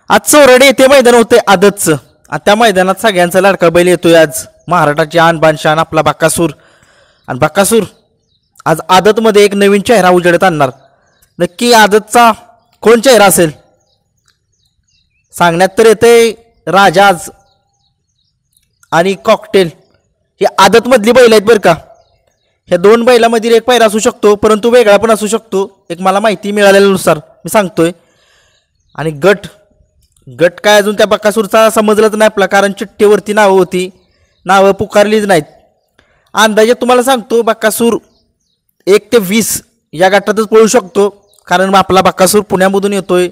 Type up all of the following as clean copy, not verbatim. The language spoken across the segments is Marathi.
आज चोरडे येथे मैदान होते आदतचं. त्या मैदानात सगळ्यांचा लाडका बैल येतोय आज. महाराष्ट्राची आन बान शान आपला बकासूर. आणि बकासूर आज आदतमध्ये एक नवीन चेहरा उजेडत आणणार. नक्की आदतचा कोण चेहरा असेल सांगण्यात तर येते. राजाज आणि कॉकटेल ही आदतमधली बैल आहेत बरं का. ह्या दोन बैलामधील एक पैरा असू शकतो, परंतु वेगळा पण असू शकतो. एक मला माहिती मिळालेल्यानुसार मी सांगतोय. आणि गट काय अजून त्या बकासूरचा समजलंच नाही आपला, कारण चिठ्ठीवरती नावं होती, नावं पुकारलीच नाहीत. अंदाजे तुम्हाला सांगतो बकासूर 1 ते 20 या गटातच पळू शकतो. कारण आपला बकासूर पुण्यामधून येतोय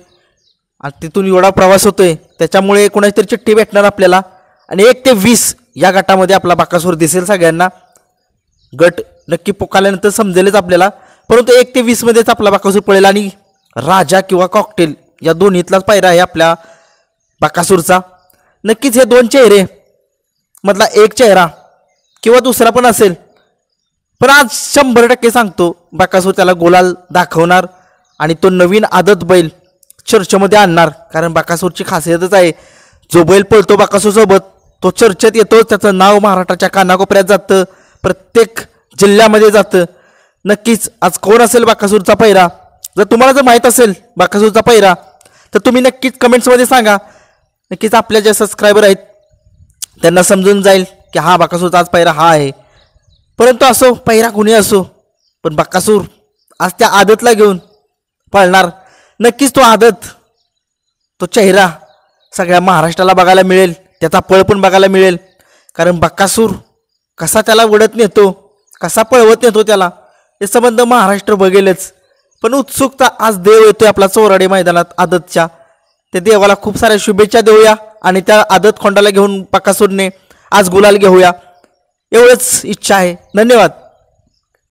आणि तिथून एवढा प्रवास होतोय, त्याच्यामुळे कोणाची तरी चिठ्ठी भेटणार आपल्याला. आणि 1 ते 20 या गटामध्ये आपला बकासूर दिसेल सगळ्यांना. गट नक्की पुकारल्यानंतर समजेलच आपल्याला, परंतु 1 ते 20 मध्येच आपला बकासूर पळेल. आणि राजा किंवा कॉकटेल या दोन्हीतलाच पायरा आहे आपल्या बकासूरचा. नक्कीच हे दोन चेहरे मधला एक चेहरा किंवा दुसरा पण असेल, पण आज 100% सांगतो बकासूर त्याला गोलाल दाखवणार आणि तो नवीन आदत बैल चर्चेमध्ये आणणार. कारण बकासूरची खासियतच आहे, जो बैल पळतो बकासूरसोबत तो चर्चेत येतो. त्याचं नाव महाराष्ट्राच्या कानाकोपऱ्यात जातं, प्रत्येक जिल्ह्यामध्ये जातं. नक्कीच आज कोण असेल बकासूरचा पैरा. जर तुम्हाला जर माहीत असेल बकासूरचा पैरा तर तुम्ही नक्कीच कमेंट्समध्ये सांगा. नक्कीच आपल्या जे सबस्क्रायबर आहेत त्यांना समजून जाईल की हा बकासूरचा आज पैरा हा आहे. परंतु असो पैरा कुणी असो, पण बकासूर आज त्या आदतला घेऊन पळणार. नक्कीच तो आदत, तो चेहरा सगळ्या महाराष्ट्राला बघायला मिळेल, त्याचा पळ पण बघायला मिळेल. कारण बकासूर कसा त्याला वडत नेतो, कसा पळवत नेतो त्याला, हे संबंध महाराष्ट्र बघेलच. पण उत्सुकता आज देव येतोय आपला चोराडे मैदानात आदतच्या. त्या देवाला खूप साऱ्या शुभेच्छा देऊया आणि त्या आदत खोंडाला घेऊन बकासूरने आज गुलाल घेऊया, एवढंच इच्छा आहे. धन्यवाद.